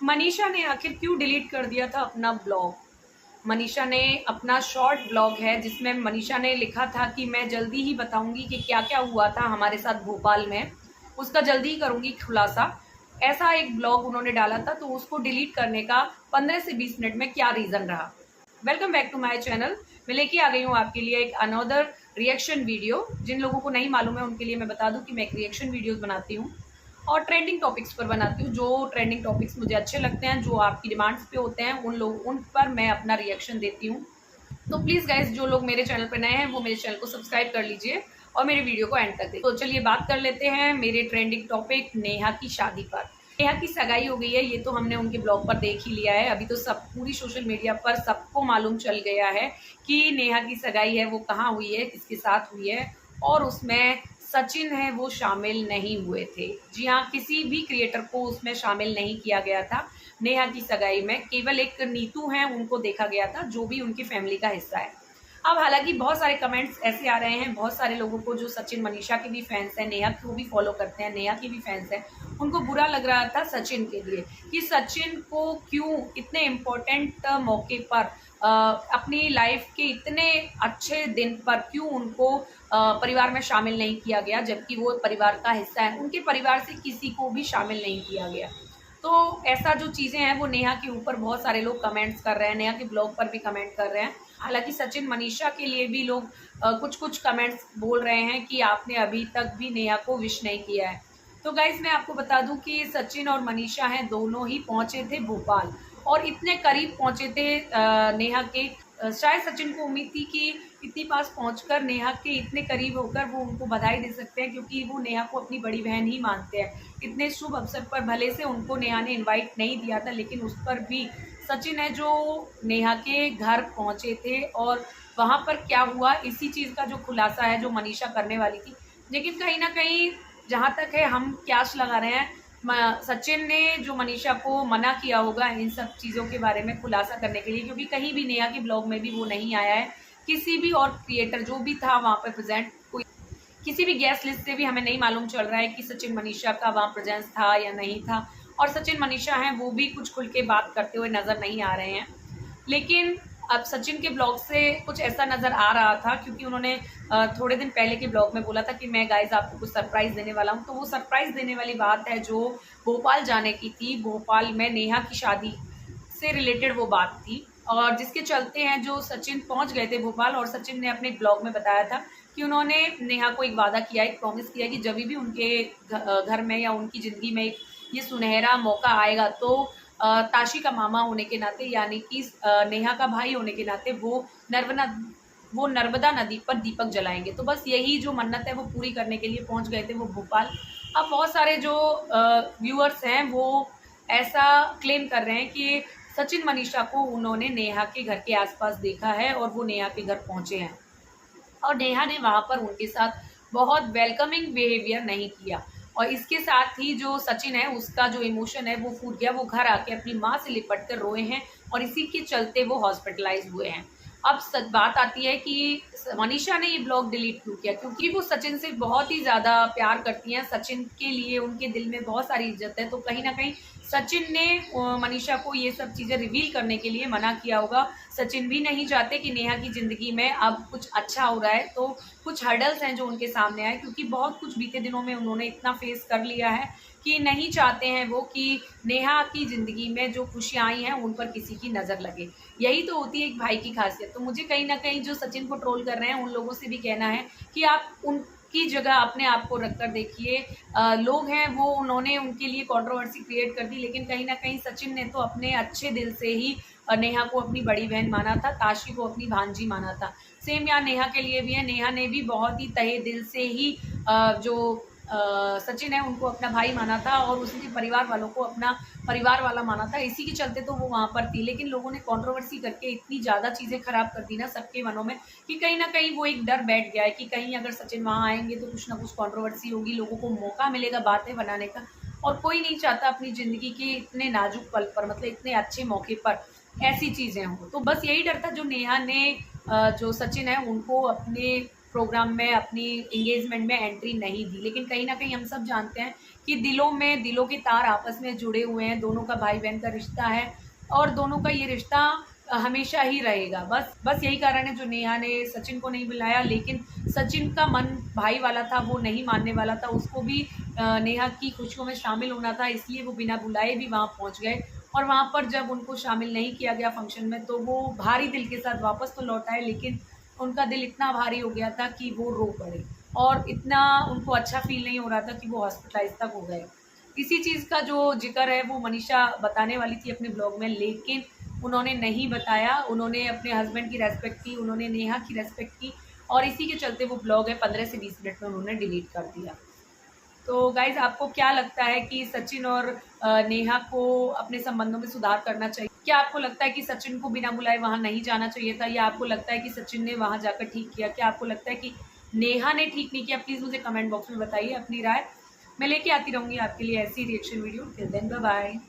मनीषा ने आखिर क्यों डिलीट कर दिया था अपना ब्लॉग। मनीषा ने अपना शॉर्ट ब्लॉग है जिसमें मनीषा ने लिखा था कि मैं जल्दी ही बताऊंगी कि क्या क्या हुआ था हमारे साथ भोपाल में, उसका जल्दी ही करूंगी खुलासा। ऐसा एक ब्लॉग उन्होंने डाला था, तो उसको डिलीट करने का 15 से 20 मिनट में क्या रीजन रहा। Welcome back to my channel. मैं लेके आ गई हूँ आपके लिए एक अनदर रिएक्शन वीडियो। जिन लोगों को नहीं मालूम है उनके लिए मैं बता दूं कि मैं एक रिएक्शन वीडियोस बनाती हूँ और ट्रेंडिंग टॉपिक्स पर बनाती हूँ। जो ट्रेंडिंग टॉपिक्स मुझे अच्छे लगते हैं, जो आपकी डिमांड्स पे होते हैं, उन पर मैं अपना रिएक्शन देती हूँ। तो प्लीज़ गाइज, जो लोग मेरे चैनल पर नए हैं वो मेरे चैनल को सब्सक्राइब कर लीजिए और मेरे वीडियो को एंड तक देखिए। तो चलिए बात कर लेते हैं मेरे ट्रेंडिंग टॉपिक नेहा की शादी पर। नेहा की सगाई हो गई है, ये तो हमने उनके ब्लॉग पर देख ही लिया है। अभी तो सब पूरी सोशल मीडिया पर सबको मालूम चल गया है कि नेहा की सगाई है वो कहाँ हुई है, किसके साथ हुई है, और उसमें सचिन है वो शामिल नहीं हुए थे। जी हाँ, किसी भी क्रिएटर को उसमें शामिल नहीं किया गया था। नेहा की सगाई में केवल एक नीतू है, उनको देखा गया था, जो भी उनकी फैमिली का हिस्सा है। अब हालांकि बहुत सारे कमेंट्स ऐसे आ रहे हैं, बहुत सारे लोगों को जो सचिन मनीषा के भी फैंस हैं, नेहा को भी फॉलो करते हैं, नेहा के भी फैंस हैं, उनको बुरा लग रहा था सचिन के लिए कि सचिन को क्यों इतने इम्पोर्टेंट मौके पर अपनी लाइफ के इतने अच्छे दिन पर क्यों उनको परिवार में शामिल नहीं किया गया, जबकि वो परिवार का हिस्सा है। उनके परिवार से किसी को भी शामिल नहीं किया गया। तो ऐसा जो चीज़ें हैं वो नेहा के ऊपर बहुत सारे लोग कमेंट्स कर रहे हैं, नेहा के ब्लॉग पर भी कमेंट कर रहे हैं। हालांकि सचिन मनीषा के लिए भी लोग कुछ कुछ कमेंट्स बोल रहे हैं कि आपने अभी तक भी नेहा को विश नहीं किया है। तो गाइज, मैं आपको बता दूं कि सचिन और मनीषा हैं, दोनों ही पहुंचे थे भोपाल और इतने करीब पहुंचे थे नेहा के। शायद सचिन को उम्मीद थी कि इतनी पास पहुंचकर नेहा के इतने करीब होकर वो उनको बधाई दे सकते हैं, क्योंकि वो नेहा को अपनी बड़ी बहन ही मानते हैं। इतने शुभ अवसर पर भले से उनको नेहा ने इनवाइट नहीं दिया था, लेकिन उस पर भी सचिन है जो नेहा के घर पहुंचे थे। और वहां पर क्या हुआ, इसी चीज़ का जो खुलासा है जो मनीषा करने वाली थी। लेकिन कहीं ना कहीं जहाँ तक है हम क्यास लगा रहे हैं, सचिन ने जो मनीषा को मना किया होगा इन सब चीज़ों के बारे में खुलासा करने के लिए, क्योंकि कहीं भी नेहा के ब्लॉग में भी वो नहीं आया है। किसी भी और क्रिएटर जो भी था वहाँ पर प्रेजेंट, कोई किसी भी गेस्ट लिस्ट से भी हमें नहीं मालूम चल रहा है कि सचिन मनीषा का वहाँ प्रेजेंस था या नहीं था। और सचिन मनीषा हैं वो भी कुछ खुल के बात करते हुए नजर नहीं आ रहे हैं। लेकिन अब सचिन के ब्लॉग से कुछ ऐसा नजर आ रहा था, क्योंकि उन्होंने थोड़े दिन पहले के ब्लॉग में बोला था कि मैं गाइज आपको कुछ सरप्राइज देने वाला हूँ। तो वो सरप्राइज देने वाली बात है जो भोपाल जाने की थी। भोपाल में नेहा की शादी से रिलेटेड वो बात थी, और जिसके चलते हैं जो सचिन पहुंच गए थे भोपाल। और सचिन ने अपने ब्लॉग में बताया था कि उन्होंने नेहा को एक वादा किया, एक प्रॉमिस किया कि जब भी उनके घर में या उनकी ज़िंदगी में ये सुनहरा मौका आएगा, तो ताशी का मामा होने के नाते, यानी कि नेहा का भाई होने के नाते, वो नर्मदा नदी पर दीपक जलाएंगे। तो बस यही जो मन्नत है वो पूरी करने के लिए पहुंच गए थे वो भोपाल। अब बहुत सारे जो व्यूअर्स हैं वो ऐसा क्लेम कर रहे हैं कि सचिन मनीषा को उन्होंने नेहा के घर के आसपास देखा है और वो नेहा के घर पहुंचे हैं, और नेहा ने वहां पर उनके साथ बहुत वेलकमिंग बिहेवियर नहीं किया। और इसके साथ ही जो सचिन है उसका जो इमोशन है वो फूट गया। वो घर आके अपनी माँ से लिपट कर रोए हैं और इसी के चलते वो हॉस्पिटलाइज हुए हैं। अब सच बात आती है कि मनीषा ने ये ब्लॉग डिलीट क्यों किया, क्योंकि वो सचिन से बहुत ही ज़्यादा प्यार करती हैं। सचिन के लिए उनके दिल में बहुत सारी इज्जत है। तो कहीं ना कहीं सचिन ने मनीषा को ये सब चीज़ें रिवील करने के लिए मना किया होगा। सचिन भी नहीं चाहते कि नेहा की ज़िंदगी में अब कुछ अच्छा हो रहा है, तो कुछ हर्डल्स हैं जो उनके सामने आए, क्योंकि बहुत कुछ बीते दिनों में उन्होंने इतना फेस कर लिया है कि नहीं चाहते हैं वो कि नेहा की ज़िंदगी में जो खुशियाँ आई हैं उन पर किसी की नज़र लगे। यही तो होती है एक भाई की खासियत। तो मुझे कहीं ना कहीं जो सचिन को ट्रोल कर रहे हैं उन लोगों से भी कहना है कि आप उनकी जगह अपने आप को रख कर देखिए। लोग हैं वो, उन्होंने उनके लिए कंट्रोवर्सी क्रिएट कर दी, लेकिन कहीं ना कहीं सचिन ने तो अपने अच्छे दिल से ही नेहा को अपनी बड़ी बहन माना था, ताशी को अपनी भांजी माना था। सेम यहाँ नेहा के लिए भी है। नेहा ने भी बहुत ही तहे दिल से ही जो सचिन है उनको अपना भाई माना था और उसके परिवार वालों को अपना परिवार वाला माना था। इसी के चलते तो वो वहाँ पर थी। लेकिन लोगों ने कंट्रोवर्सी करके इतनी ज़्यादा चीज़ें खराब कर दी ना सबके मनों में, कि कहीं ना कहीं वो एक डर बैठ गया है कि कहीं अगर सचिन वहाँ आएंगे तो कुछ ना कुछ कंट्रोवर्सी होगी, लोगों को मौका मिलेगा बातें बनाने का। और कोई नहीं चाहता अपनी ज़िंदगी के इतने नाजुक पल पर, मतलब इतने अच्छे मौके पर ऐसी चीज़ें हों। तो बस यही डर था जो नेहा ने जो सचिन है उनको अपने प्रोग्राम में, अपनी एंगेजमेंट में एंट्री नहीं दी। लेकिन कहीं ना कहीं हम सब जानते हैं कि दिलों के तार आपस में जुड़े हुए हैं, दोनों का भाई बहन का रिश्ता है और दोनों का ये रिश्ता हमेशा ही रहेगा। बस यही कारण है जो नेहा ने सचिन को नहीं बुलाया। लेकिन सचिन का मन भाई वाला था, वो नहीं मानने वाला था, उसको भी नेहा की खुशियों में शामिल होना था, इसलिए वो बिना बुलाए भी वहाँ पहुँच गए। और वहाँ पर जब उनको शामिल नहीं किया गया फंक्शन में, तो वो भारी दिल के साथ वापस तो लौट आए, लेकिन उनका दिल इतना भारी हो गया था कि वो रो पड़े और इतना उनको अच्छा फील नहीं हो रहा था कि वो हॉस्पिटलाइज तक हो गए। इसी चीज़ का जो जिक्र है वो मनीषा बताने वाली थी अपने ब्लॉग में, लेकिन उन्होंने नहीं बताया। उन्होंने अपने हस्बैंड की रेस्पेक्ट की, उन्होंने नेहा की रेस्पेक्ट की और इसी के चलते वो ब्लॉग है 15 से 20 मिनट में उन्होंने डिलीट कर दिया। तो गाइज, आपको क्या लगता है कि सचिन और नेहा को अपने संबंधों में सुधार करना चाहिए? क्या आपको लगता है कि सचिन को बिना बुलाए वहां नहीं जाना चाहिए था, या आपको लगता है कि सचिन ने वहां जाकर ठीक किया? क्या आपको लगता है कि नेहा ने ठीक नहीं किया? प्लीज़ मुझे कमेंट बॉक्स में बताइए अपनी राय। मैं लेके आती रहूंगी आपके लिए ऐसी reaction video. Till then, bye bye.